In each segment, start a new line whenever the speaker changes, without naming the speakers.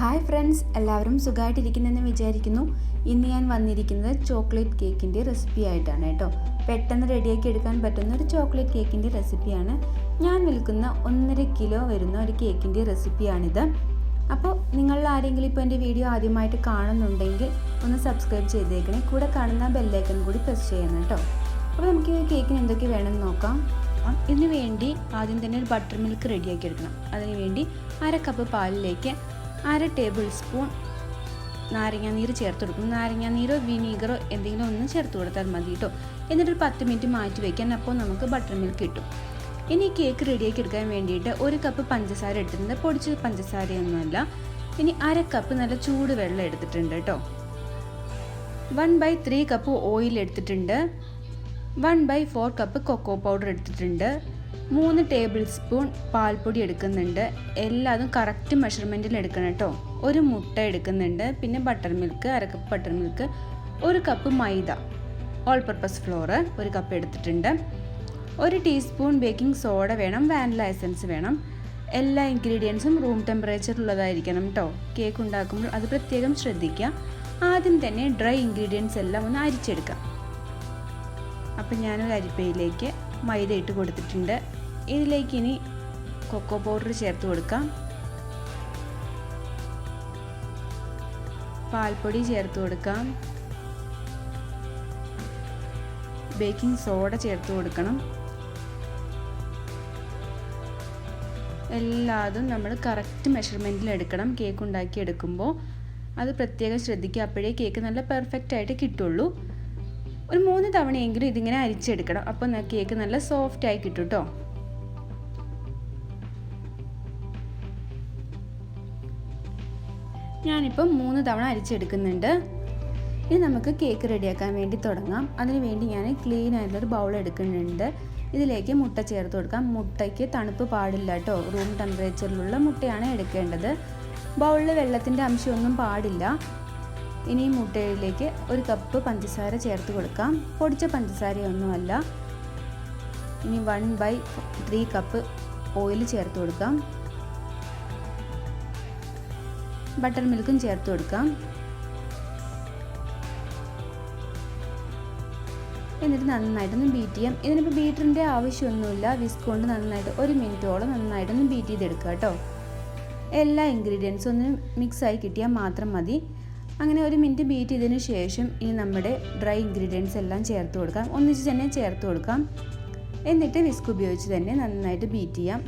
Hi friends, എല്ലാവരും സുഖമായിട്ടിരിക്കുന്നെന്ന് വിചാരിക്കുന്നു. ഇന്ന് ഞാൻ വന്നിരിക്കുന്നത് ചോക്ലേറ്റ് കേക്കിൻ്റെ റെസിപ്പി ആയിട്ടാണ് കേട്ടോ. പെട്ടെന്ന് റെഡിയാക്കി എടുക്കാൻ പറ്റുന്ന ഒരു ചോക്ലേറ്റ് കേക്കിൻ്റെ റെസിപ്പിയാണ്. ഞാൻ വിൽക്കുന്ന 1.5 കിലോ വരുന്ന ഒരു കേക്കിൻ്റെ റെസിപ്പിയാണിത്. അപ്പോൾ നിങ്ങൾ ആരെങ്കിലും ഇപ്പോൾ എൻ്റെ വീഡിയോ ആദ്യമായിട്ട് കാണുന്നുണ്ടെങ്കിൽ ഒന്ന് സബ്സ്ക്രൈബ് ചെയ്തേക്കണേ. കൂടെ കാണുന്ന ബെല്ലൈക്കൺ കൂടി പ്രസ് ചെയ്യണം കേട്ടോ. അപ്പോൾ നമുക്ക് ഈ കേക്കിന് എന്തൊക്കെ വേണമെന്ന് നോക്കാം. ഇതിനു വേണ്ടി ആദ്യം തന്നെ ഒരു ബട്ടർ മിൽക്ക് റെഡിയാക്കി എടുക്കണം. അതിന് വേണ്ടി 1/2 കപ്പ് പാലിലേക്ക് 1/2 ടേബിൾ സ്പൂൺ നാരങ്ങാനീര് ചേർത്ത് കൊടുക്കും. നാരങ്ങാനീരോ വിനീഗറോ എന്തെങ്കിലും ഒന്ന് ചേർത്ത് കൊടുത്താൽ മതി കേട്ടോ. എന്നിട്ടൊരു 10 മിനിറ്റ് മാറ്റി വയ്ക്കാൻ. അപ്പോൾ നമുക്ക് ബട്ടർ മിൽക്ക് കിട്ടും. ഇനി കേക്ക് റെഡിയാക്കി എടുക്കാൻ വേണ്ടിയിട്ട് 1 കപ്പ് പഞ്ചസാര എടുത്തിട്ടുണ്ട്. പൊടിച്ച പഞ്ചസാരയൊന്നുമല്ല. ഇനി 1/2 കപ്പ് നല്ല ചൂട് വെള്ളം എടുത്തിട്ടുണ്ട് കേട്ടോ. 1/3 കപ്പ് ഓയിൽ എടുത്തിട്ടുണ്ട്. 1/4 കപ്പ് കൊക്കോ പൗഡർ എടുത്തിട്ടുണ്ട്. 3 ടേബിൾ സ്പൂൺ പാൽപ്പൊടി എടുക്കുന്നുണ്ട്. എല്ലാതും കറക്റ്റ് മെഷർമെൻറ്റിൽ എടുക്കണം കേട്ടോ. 1 മുട്ട എടുക്കുന്നുണ്ട്. പിന്നെ butter milk 1/2 cup butter milk, 1 cup maida all purpose flour 1 cup എടുത്തിട്ടുണ്ട്. 1 ടീസ്പൂൺ ബേക്കിംഗ് സോഡ വേണം. വാനില എസൻസ് വേണം. എല്ലാ ഇൻഗ്രീഡിയൻസും റൂം ടെമ്പറേച്ചറിലുള്ളതായിരിക്കണം കേട്ടോ. കേക്ക് ഉണ്ടാക്കുമ്പോൾ അത് പ്രത്യേകം ശ്രദ്ധിക്കുക. ആദ്യം തന്നെ ഡ്രൈ ഇൻഗ്രീഡിയൻസ് എല്ലാം ഒന്ന് അരിച്ചെടുക്കാം. അപ്പം ഞാനൊരു അരിപ്പയിലേക്ക് മൈദ ഇട്ട് കൊടുത്തിട്ടുണ്ട്. ഇതിലേക്ക് ഇനി കൊക്കോ പൗഡർ ചേർത്ത് കൊടുക്കാം. പാൽപ്പൊടി ചേർത്ത് കൊടുക്കാം. ബേക്കിംഗ് സോഡ ചേർത്ത് കൊടുക്കണം. എല്ലാതും നമ്മൾ കറക്റ്റ് മെഷർമെൻറ്റിൽ എടുക്കണം. കേക്ക് ഉണ്ടാക്കി എടുക്കുമ്പോൾ അത് പ്രത്യേകം ശ്രദ്ധിക്കുക. അപ്പോഴേ കേക്ക് നല്ല പെർഫെക്റ്റ് ആയിട്ട് കിട്ടുള്ളൂ. ഒരു 3 തവണയെങ്കിലും ഇതിങ്ങനെ അരിച്ചെടുക്കണം. അപ്പോൾ കേക്ക് നല്ല സോഫ്റ്റായി കിട്ടും കേട്ടോ. ഞാനിപ്പം 3 തവണ അരിച്ചെടുക്കുന്നുണ്ട്. ഇനി നമുക്ക് കേക്ക് റെഡിയാക്കാൻ വേണ്ടി തുടങ്ങാം. അതിന് വേണ്ടി ഞാൻ ക്ലീൻ ആയിട്ടുള്ളൊരു ബൗൾ എടുക്കുന്നുണ്ട്. ഇതിലേക്ക് മുട്ട ചേർത്ത് കൊടുക്കാം. മുട്ടയ്ക്ക് തണുപ്പ് പാടില്ല കേട്ടോ. റൂം ടെമ്പറേച്ചറിലുള്ള മുട്ടയാണ് എടുക്കേണ്ടത്. ബൗളിൽ വെള്ളത്തിൻ്റെ അംശമൊന്നും പാടില്ല. ഇനി മുട്ടയിലേക്ക് 1 കപ്പ് പഞ്ചസാര ചേർത്ത് കൊടുക്കാം. പൊടിച്ച പഞ്ചസാരയൊന്നുമല്ല. ഇനി 1/3 കപ്പ് ഓയിൽ ചേർത്ത് കൊടുക്കാം. ബട്ടർ മിൽക്കും ചേർത്ത് കൊടുക്കാം. എന്നിട്ട് നന്നായിട്ടൊന്ന് ബീറ്റ് ചെയ്യാം. ഇതിനിപ്പോൾ ബീറ്ററിൻ്റെ ആവശ്യമൊന്നുമില്ല. വിസ്ക് കൊണ്ട് നന്നായിട്ട് 1 മിനിറ്റോളം നന്നായിട്ടൊന്ന് ബീറ്റ് ചെയ്തെടുക്കുക കേട്ടോ. എല്ലാ ഇൻഗ്രീഡിയൻസും ഒന്ന് മിക്സായി കിട്ടിയാൽ മാത്രം മതി. അങ്ങനെ 1 മിനിറ്റ് ബീറ്റ് ചെയ്തതിന് ശേഷം ഇനി നമ്മുടെ ഡ്രൈ ഇൻഗ്രീഡിയൻസ് എല്ലാം ചേർത്ത് കൊടുക്കാം. ഒന്നിച്ച് തന്നെ ചേർത്ത് കൊടുക്കാം. എന്നിട്ട് വിസ്ക് ഉപയോഗിച്ച് തന്നെ നന്നായിട്ട് ബീറ്റ് ചെയ്യാം.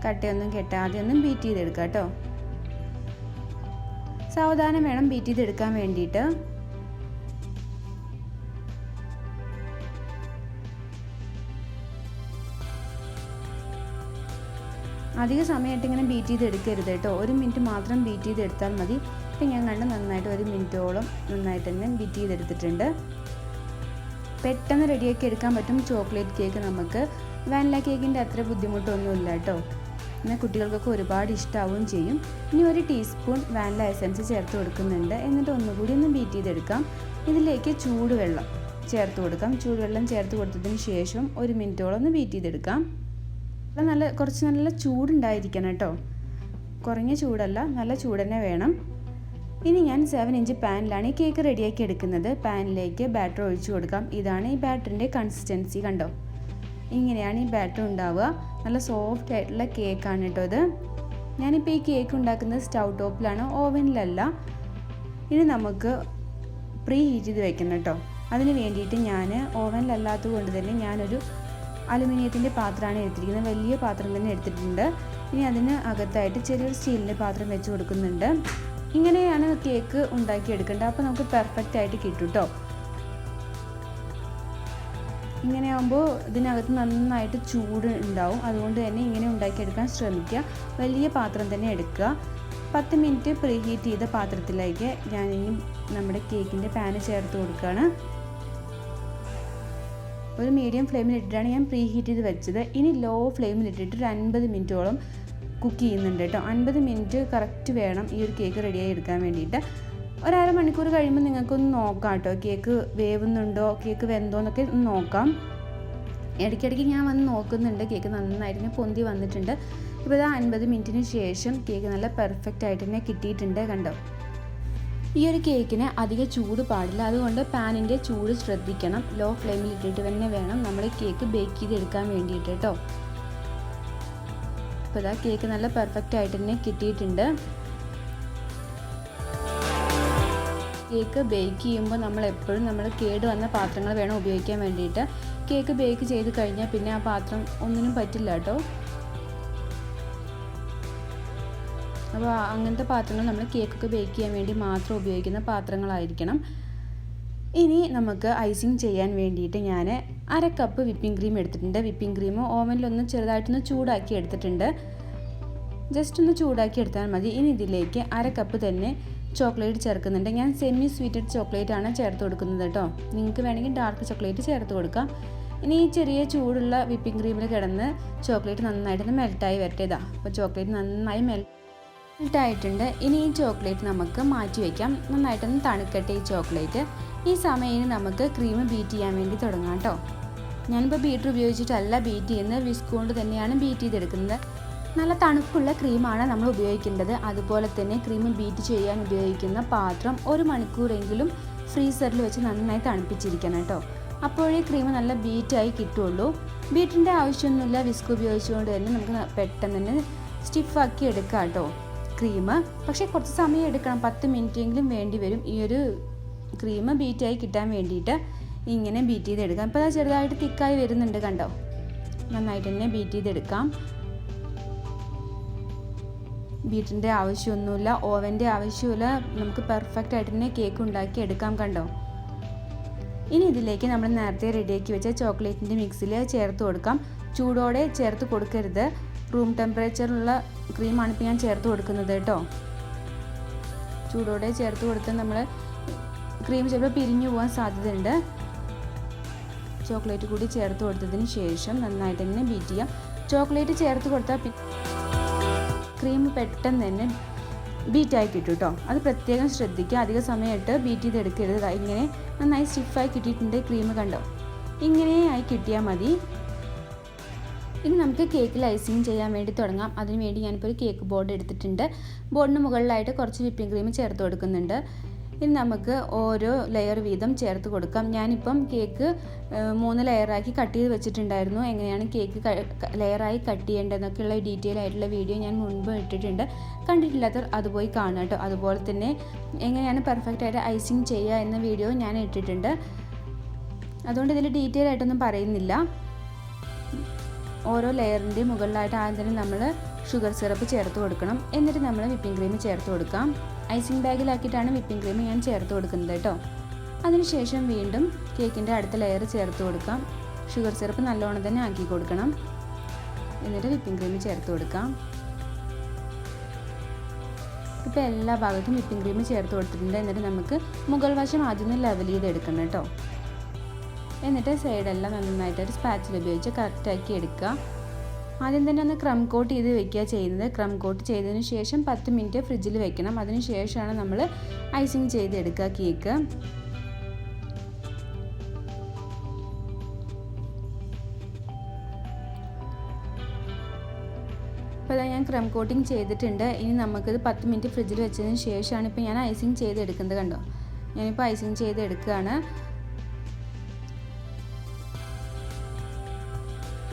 കട്ടയൊന്നും കെട്ടാതെ ഒന്നും ബീറ്റ് ചെയ്തെടുക്കാം കേട്ടോ. സാവധാനം വേണം ബീറ്റ് ചെയ്തെടുക്കാൻ വേണ്ടിയിട്ട്. അധിക സമയമായിട്ട് ഇങ്ങനെ ബീറ്റ് ചെയ്തെടുക്കരുത് കേട്ടോ. 1 മിനിറ്റ് മാത്രം ബീറ്റ് ചെയ്തെടുത്താൽ മതി. ഇപ്പം ഞാൻ കണ്ട് നന്നായിട്ട് 1 മിനിറ്റോളം നന്നായിട്ട് തന്നെ ബീറ്റ് ചെയ്തെടുത്തിട്ടുണ്ട്. പെട്ടെന്ന് റെഡിയാക്കി എടുക്കാൻ പറ്റും ചോക്ലേറ്റ് കേക്ക്. നമുക്ക് വാനില കേക്കിൻ്റെ അത്ര ബുദ്ധിമുട്ടൊന്നുമില്ല കേട്ടോ. എന്നാൽ കുട്ടികൾക്കൊക്കെ ഒരുപാട് ഇഷ്ടമാവുകയും ചെയ്യും. ഇനി 1 ടീസ്പൂൺ വാനില എസൻസ് ചേർത്ത് കൊടുക്കുന്നുണ്ട്. എന്നിട്ട് ഒന്നുകൂടി ഒന്ന് ബീറ്റ് ചെയ്തെടുക്കാം. ഇതിലേക്ക് ചൂടുവെള്ളം ചേർത്ത് കൊടുക്കാം. ചൂടുവെള്ളം ചേർത്ത് കൊടുത്തതിന് ശേഷം 1 മിനിറ്റോളം ഒന്ന് ബീറ്റ് ചെയ്തെടുക്കാം. കുറച്ച് നല്ല ചൂടുണ്ടായിരിക്കണം കേട്ടോ. കുറഞ്ഞ ചൂടല്ല, നല്ല ചൂട് തന്നെ വേണം. ഇനി ഞാൻ 7 ഇഞ്ച് പാനിലാണ് ഈ കേക്ക് റെഡിയാക്കി എടുക്കുന്നത്. പാനിലേക്ക് ബാറ്റർ ഒഴിച്ചു കൊടുക്കാം. ഇതാണ് ഈ ബാറ്ററിൻ്റെ കൺസിസ്റ്റൻസി. കണ്ടോ, ഇങ്ങനെയാണ് ഈ ബാറ്റർ ഉണ്ടാവുക. നല്ല സോഫ്റ്റ് ആയിട്ടുള്ള കേക്കാണ് കേട്ടോ ഇത്. ഞാനിപ്പോൾ ഈ കേക്ക് ഉണ്ടാക്കുന്നത് സ്റ്റൗ ടോപ്പിലാണ്, ഓവനിലല്ല. ഇനി നമുക്ക് പ്രീ ഹീറ്റ് ചെയ്ത് വെക്കണം കേട്ടോ. അതിന് വേണ്ടിയിട്ട് ഞാൻ ഓവനിലല്ലാത്തത് കൊണ്ട് തന്നെ ഞാനൊരു അലുമിനിയത്തിൻ്റെ പാത്രമാണ് എടുത്തിരിക്കുന്നത്. വലിയ പാത്രം തന്നെ എടുത്തിട്ടുണ്ട്. ഇനി അതിന് അകത്തായിട്ട് ചെറിയൊരു സ്റ്റീലിൻ്റെ പാത്രം വെച്ച് കൊടുക്കുന്നുണ്ട്. ഇങ്ങനെയാണ് കേക്ക് ഉണ്ടാക്കിയെടുക്കേണ്ടത്. അപ്പോൾ നമുക്ക് പെർഫെക്റ്റ് ആയിട്ട് കിട്ടും കേട്ടോ. ഇങ്ങനെ ആകുമ്പോൾ ഇതിനകത്ത് നന്നായിട്ട് ചൂട് ഉണ്ടാവും. അതുകൊണ്ട് തന്നെ ഇങ്ങനെ ഉണ്ടാക്കിയെടുക്കാൻ ശ്രമിക്കുക. വലിയ പാത്രം തന്നെ എടുക്കുക. 10 മിനിറ്റ് പ്രീ ഹീറ്റ് ചെയ്ത പാത്രത്തിലേക്ക് ഞാനിനി നമ്മുടെ കേക്കിൻ്റെ പാന് ചേർത്ത് കൊടുക്കുകയാണ്. ഒരു മീഡിയം ഫ്ലെയിമിലിട്ടിട്ടാണ് ഞാൻ പ്രീ ഹീറ്റ് ചെയ്ത് വെച്ചത്. ഇനി ലോ ഫ്ലെയിമിലിട്ടിട്ട് ഒരു 50 മിനിറ്റോളം കുക്ക് ചെയ്യുന്നുണ്ട് കേട്ടോ. 50 മിനിറ്റ് കറക്റ്റ് വേണം ഈ ഒരു കേക്ക് റെഡിയായി എടുക്കാൻ വേണ്ടിയിട്ട്. 1/2 മണിക്കൂർ കഴിയുമ്പോൾ നിങ്ങൾക്കൊന്ന് നോക്കാം കേട്ടോ. കേക്ക് വേവുന്നുണ്ടോ, കേക്ക് വെന്തോ എന്നൊക്കെ നോക്കാം. ഇടയ്ക്കിടയ്ക്ക് ഞാൻ വന്ന് നോക്കുന്നുണ്ട്. കേക്ക് നന്നായിട്ട് പൊന്തി വന്നിട്ടുണ്ട്. ഇപ്പോൾ ഇത് 50 മിനിറ്റിന് ശേഷം കേക്ക് നല്ല പെർഫെക്റ്റ് ആയിട്ട് തന്നെ കിട്ടിയിട്ടുണ്ട്. കണ്ടോ? ഈ ഒരു കേക്കിന് അധികം ചൂട് പാടില്ല, അതുകൊണ്ട് പാനിൻ്റെ ചൂട് ശ്രദ്ധിക്കണം. ലോ ഫ്ലെയിമിൽ ഇട്ടിട്ട് തന്നെ വേണം നമ്മൾ കേക്ക് ബേക്ക് ചെയ്തെടുക്കാൻ വേണ്ടിയിട്ട് കേട്ടോ. അപ്പോൾ ഇതാ കേക്ക് നല്ല പെർഫെക്റ്റ് ആയിട്ട് തന്നെ കിട്ടിയിട്ടുണ്ട്. കേക്ക് ബേക്ക് ചെയ്യുമ്പോൾ നമ്മൾ എപ്പോഴും കേട് വന്ന പാത്രങ്ങൾ വേണം ഉപയോഗിക്കാൻ വേണ്ടിയിട്ട്. കേക്ക് ബേക്ക് ചെയ്ത് കഴിഞ്ഞാൽ പിന്നെ ആ പാത്രം ഒന്നിനും പറ്റില്ല കേട്ടോ. അപ്പോൾ അങ്ങനത്തെ പാത്രങ്ങൾ നമ്മൾ കേക്കൊക്കെ ബേക്ക് ചെയ്യാൻ വേണ്ടി മാത്രം ഉപയോഗിക്കുന്ന പാത്രങ്ങളായിരിക്കണം. ഇനി നമുക്ക് ഐസിങ് ചെയ്യാൻ വേണ്ടിയിട്ട് ഞാൻ 1/2 കപ്പ് വിപ്പിംഗ് ക്രീം എടുത്തിട്ടുണ്ട്. വിപ്പിംഗ് ക്രീം ഓവനിലൊന്ന് ചെറുതായിട്ടൊന്ന് ചൂടാക്കി എടുത്തിട്ടുണ്ട്. ജസ്റ്റ് ഒന്ന് ചൂടാക്കി എടുത്താൽ മതി. ഇനി ഇതിലേക്ക് 1/2 കപ്പ് തന്നെ ചോക്ലേറ്റ് ചേർക്കുന്നുണ്ട്. ഞാൻ സെമി സ്വീറ്റഡ് ചോക്ലേറ്റ് ആണ് ചേർത്ത് കൊടുക്കുന്നത് കേട്ടോ. നിങ്ങൾക്ക് വേണമെങ്കിൽ ഡാർക്ക് ചോക്ലേറ്റ് ചേർത്ത് കൊടുക്കാം. ഇനി ഈ ചെറിയ ചൂടുള്ള വിപ്പിംഗ് ക്രീമിൽ കിടന്ന് ചോക്ലേറ്റ് നന്നായിട്ടൊന്ന് മെൽറ്റായി വരട്ടേതാ. അപ്പോൾ ചോക്ലേറ്റ് നന്നായി മെൽറ്റായിട്ടുണ്ട്. ഇനി ഈ ചോക്ലേറ്റ് നമുക്ക് മാറ്റി വയ്ക്കാം. നന്നായിട്ടൊന്ന് തണുക്കട്ടെ ഈ ചോക്ലേറ്റ്. ഈ സമയം നമുക്ക് ക്രീം ബീറ്റ് ചെയ്യാൻ വേണ്ടി തുടങ്ങാം കേട്ടോ. ഞാനിപ്പോൾ ബീറ്റർ ഉപയോഗിച്ചിട്ടല്ല ബീറ്റ് ചെയ്യുന്നത്, വിസ്ക് കൊണ്ട് തന്നെയാണ് ബീറ്റ് ചെയ്തെടുക്കുന്നത്. നല്ല തണുപ്പുള്ള ക്രീമാണ് നമ്മൾ ഉപയോഗിക്കേണ്ടത്. അതുപോലെ തന്നെ ക്രീം ബീറ്റ് ചെയ്യാൻ ഉപയോഗിക്കുന്ന പാത്രം 1 മണിക്കൂറെങ്കിലും ഫ്രീസറിൽ വെച്ച് നന്നായി തണുപ്പിച്ചിരിക്കണം കേട്ടോ. അപ്പോഴേ ക്രീം നല്ല ബീറ്റായി കിട്ടുള്ളൂ. ബീറ്റിൻ്റെ ആവശ്യമൊന്നുമില്ല, വിസ്ക് ഉപയോഗിച്ചുകൊണ്ട് തന്നെ നമുക്ക് പെട്ടെന്ന് തന്നെ സ്റ്റിഫാക്കി എടുക്കാം കേട്ടോ ക്രീം. പക്ഷേ കുറച്ച് സമയം എടുക്കണം, 10 മിനിറ്റെങ്കിലും വേണ്ടി വരും ഈ ഒരു ക്രീം ബീറ്റായി കിട്ടാൻ വേണ്ടിയിട്ട്. ഇങ്ങനെ ബീറ്റ് ചെയ്തെടുക്കാം. ഇപ്പോൾ അത് ചെറുതായിട്ട് തിക്കായി വരുന്നുണ്ട്, കണ്ടോ? നന്നായിട്ട് തന്നെ ബീറ്റ് ചെയ്തെടുക്കാം. ബീറ്റിൻ്റെ ആവശ്യമൊന്നുമില്ല, ഓവൻ്റെ ആവശ്യമില്ല. നമുക്ക് പെർഫെക്റ്റ് ആയിട്ട് തന്നെ കേക്ക് ഉണ്ടാക്കി എടുക്കാം, കണ്ടോ? ഇനി ഇതിലേക്ക് നമ്മൾ നേരത്തെ റെഡിയാക്കി വെച്ച ചോക്ലേറ്റിൻ്റെ മിക്സിൽ ചേർത്ത് കൊടുക്കാം. ചൂടോടെ ചേർത്ത് കൊടുക്കരുത്. റൂം ടെമ്പറേച്ചറിലുള്ള ക്രീമാണ് ഇപ്പോൾ ഞാൻ ചേർത്ത് കൊടുക്കുന്നത് കേട്ടോ. ചൂടോടെ ചേർത്ത് കൊടുത്താൽ നമ്മൾ ക്രീം ചിലപ്പോൾ പിരിഞ്ഞു പോകാൻ സാധ്യതയുണ്ട്. ചോക്ലേറ്റ് കൂടി ചേർത്ത് കൊടുത്തതിന് ശേഷം നന്നായിട്ട് തന്നെ ബീറ്റ് ചെയ്യാം. ചോക്ലേറ്റ് ചേർത്ത് കൊടുത്താൽ ക്രീം പെട്ടെന്ന് തന്നെ ബീറ്റായി കിട്ടും കേട്ടോ. അത് പ്രത്യേകം ശ്രദ്ധിക്കുക. അധിക സമയമായിട്ട് ബീറ്റ് ചെയ്തെടുക്കരുത്. ഇങ്ങനെ നന്നായി സ്റ്റിഫായി കിട്ടിയിട്ടുണ്ട് ക്രീം, കണ്ടോ? ഇങ്ങനെയായി കിട്ടിയാൽ മതി. ഇനി നമുക്ക് കേക്കിൽ ഐസിങ് ചെയ്യാൻ വേണ്ടി തുടങ്ങാം. അതിനുവേണ്ടി ഞാനിപ്പോൾ ഒരു കേക്ക് ബോർഡ് എടുത്തിട്ടുണ്ട്. ബോർഡിന് മുകളിലായിട്ട് കുറച്ച് വിപ്പിംഗ് ക്രീം ചേർത്ത് കൊടുക്കുന്നുണ്ട്. ഇനി നമുക്ക് ഓരോ ലെയർ വീതം ചേർത്ത് കൊടുക്കാം. ഞാനിപ്പം കേക്ക് 3 ലെയറാക്കി കട്ട് ചെയ്ത് വെച്ചിട്ടുണ്ടായിരുന്നു. എങ്ങനെയാണ് കേക്ക് ലെയറായി കട്ട് ചെയ്യേണ്ടതെന്നൊക്കെയുള്ള ഡീറ്റെയിൽ ആയിട്ടുള്ള വീഡിയോ ഞാൻ മുൻപ് ഇട്ടിട്ടുണ്ട്. കണ്ടിട്ടില്ലാത്തവർ അത് പോയി കാണുക കേട്ടോ. അതുപോലെ തന്നെ എങ്ങനെയാണ് പെർഫെക്റ്റ് ആയിട്ട് ഐസിങ് ചെയ്യുക എന്ന വീഡിയോ ഞാൻ ഇട്ടിട്ടുണ്ട്. അതുകൊണ്ട് ഇതിൽ ഡീറ്റെയിൽ ആയിട്ടൊന്നും പറയുന്നില്ല. ഓരോ ലെയറിൻ്റെ മുകളിലായിട്ട് ആദ്യം തന്നെ നമ്മൾ ഷുഗർ സിറപ്പ് ചേർത്ത് കൊടുക്കണം. എന്നിട്ട് നമ്മൾ വിപ്പിംഗ് ക്രീം ചേർത്ത് കൊടുക്കാം. ഐസിങ് ബാഗിലാക്കിയിട്ടാണ് വിപ്പിംഗ് ക്രീം ഞാൻ ചേർത്ത് കൊടുക്കുന്നത് കേട്ടോ. അതിനുശേഷം വീണ്ടും കേക്കിൻ്റെ അടുത്ത ലെയർ ചേർത്ത് കൊടുക്കാം. ഷുഗർ സിറപ്പ് നല്ലോണം തന്നെ ആക്കി കൊടുക്കണം. എന്നിട്ട് വിപ്പിംഗ് ക്രീം ചേർത്ത് കൊടുക്കാം. ഇപ്പോൾ എല്ലാ ഭാഗത്തും വിപ്പിംഗ് ക്രീം ചേർത്ത് കൊടുത്തിട്ടുണ്ട്. എന്നിട്ട് നമുക്ക് മുകൾ വശം ആദ്യം ഒന്ന് ലെവൽ ചെയ്തെടുക്കണം കേട്ടോ. എന്നിട്ട് സൈഡെല്ലാം നന്നായിട്ടൊരു സ്പാച്ചിൽ ഉപയോഗിച്ച് കറക്റ്റാക്കി എടുക്കുക. ആദ്യം തന്നെ ഒന്ന് ക്രം കോട്ട് ചെയ്ത് വെക്കുക ചെയ്യുന്നത്. ക്രം കോട്ട് ചെയ്തതിന് ശേഷം 10 മിനിറ്റ് ഫ്രിഡ്ജിൽ വെക്കണം. അതിന് ശേഷമാണ് നമ്മൾ ഐസിങ് ചെയ്തെടുക്കുക കേക്ക്. അപ്പോൾ അതാ ഞാൻ ക്രം കോട്ടിങ് ചെയ്തിട്ടുണ്ട്. ഇനി നമുക്കിത് 10 മിനിറ്റ് ഫ്രിഡ്ജിൽ വെച്ചതിന് ശേഷമാണ് ഇപ്പോൾ ഞാൻ ഐസിങ് ചെയ്തെടുക്കുന്നത്, കണ്ടോ? ഞാനിപ്പോൾ ഐസിങ് ചെയ്തെടുക്കുകയാണ്.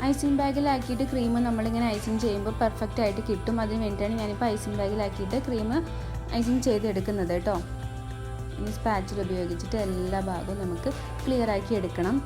ഐസിങ് ബാഗിലാക്കിയിട്ട് ക്രീം നമ്മളിങ്ങനെ ഐസിങ് ചെയ്യുമ്പോൾ പെർഫെക്റ്റ് ആയിട്ട് കിട്ടും. അതിന് വേണ്ടിയിട്ടാണ് ഞാനിപ്പോൾ ഐസിങ് ബാഗിലാക്കിയിട്ട് ക്രീം ഐസിങ് ചെയ്തെടുക്കുന്നത് കേട്ടോ. ഇനി സ്പാച്ചിൽ ഉപയോഗിച്ചിട്ട് എല്ലാ ഭാഗവും നമുക്ക് ക്ലിയർ ആക്കി എടുക്കണം.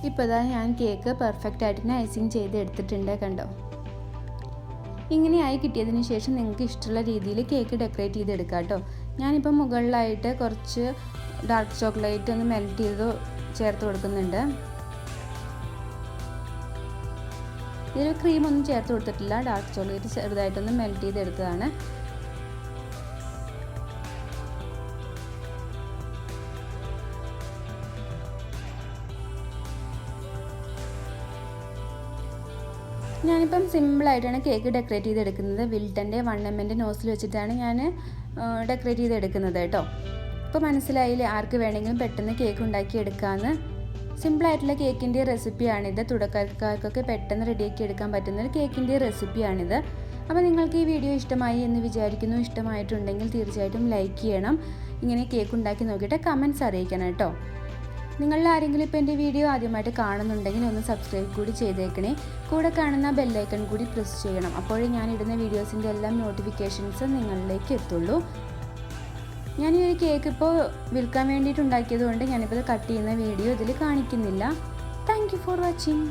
ഇപ്പോൾ ഇതാ ഞാൻ കേക്ക് പെർഫെക്റ്റ് ആയിട്ട് തന്നെ ഐസിങ് ചെയ്ത് എടുത്തിട്ടുണ്ട്, കണ്ടോ? ഇങ്ങനെയായി കിട്ടിയതിന് ശേഷം നിങ്ങൾക്ക് ഇഷ്ടമുള്ള രീതിയിൽ കേക്ക് ഡെക്കറേറ്റ് ചെയ്തെടുക്കാം കേട്ടോ. ഞാനിപ്പോൾ മുകളിലായിട്ട് കുറച്ച് ഡാർക്ക് ചോക്ലേറ്റ് ഒന്ന് മെൽറ്റ് ചെയ്ത് ചേർത്ത് കൊടുക്കുന്നുണ്ട്. ഇതിൽ ക്രീമൊന്നും ചേർത്ത് കൊടുത്തിട്ടില്ല, ഡാർക്ക് ചോക്ലേറ്റ് ചെറുതായിട്ടൊന്ന് മെൽറ്റ് ചെയ്തെടുത്തതാണ്. ഞാനിപ്പം സിമ്പിളായിട്ടാണ് കേക്ക് ഡെക്കറേറ്റ് ചെയ്തെടുക്കുന്നത്. വിൽട്ടൻ്റെ 1mm നോസിൽ വെച്ചിട്ടാണ് ഞാൻ ഡെക്കറേറ്റ് ചെയ്തെടുക്കുന്നത് കേട്ടോ. ഇപ്പോൾ മനസ്സിലായില്ലേ ആർക്ക് വേണമെങ്കിലും പെട്ടെന്ന് കേക്ക് ഉണ്ടാക്കിയെടുക്കാമെന്ന്. സിമ്പിളായിട്ടുള്ള കേക്കിൻ്റെ റെസിപ്പിയാണിത്. തുടക്കക്കാർക്കൊക്കെ പെട്ടെന്ന് റെഡിയാക്കി എടുക്കാൻ പറ്റുന്ന ഒരു കേക്കിൻ്റെ റെസിപ്പിയാണിത്. അപ്പോൾ നിങ്ങൾക്ക് ഈ വീഡിയോ ഇഷ്ടമായി എന്ന് വിചാരിക്കുന്നു. ഇഷ്ടമായിട്ടുണ്ടെങ്കിൽ തീർച്ചയായിട്ടും ലൈക്ക് ചെയ്യണം. ഇങ്ങനെ കേക്ക് ഉണ്ടാക്കി നോക്കിയിട്ട് കമൻറ്റ്സ് അറിയിക്കണം കേട്ടോ. നിങ്ങളിൽ ആരെങ്കിലും ഇപ്പോൾ എൻ്റെ വീഡിയോ ആദ്യമായിട്ട് കാണുന്നുണ്ടെങ്കിൽ ഒന്ന് സബ്സ്ക്രൈബ് കൂടി ചെയ്തേക്കണേ. കൂടെ കാണുന്ന ബെല്ലൈക്കൺ കൂടി പ്രസ് ചെയ്യണം. അപ്പോഴേ ഞാൻ ഇടുന്ന വീഡിയോസിൻ്റെ എല്ലാം നോട്ടിഫിക്കേഷൻസ് നിങ്ങളിലേക്ക് എത്തുള്ളൂ. ഞാൻ ഈ ഒരു കേക്ക് ഇപ്പോൾ വിൽക്കാൻ വേണ്ടിയിട്ട് ഉണ്ടാക്കിയത് കൊണ്ട് ഞാനിപ്പോൾ ഇത് കട്ട് ചെയ്യുന്ന വീഡിയോ ഇതിൽ കാണിക്കുന്നില്ല. Thank you for watching.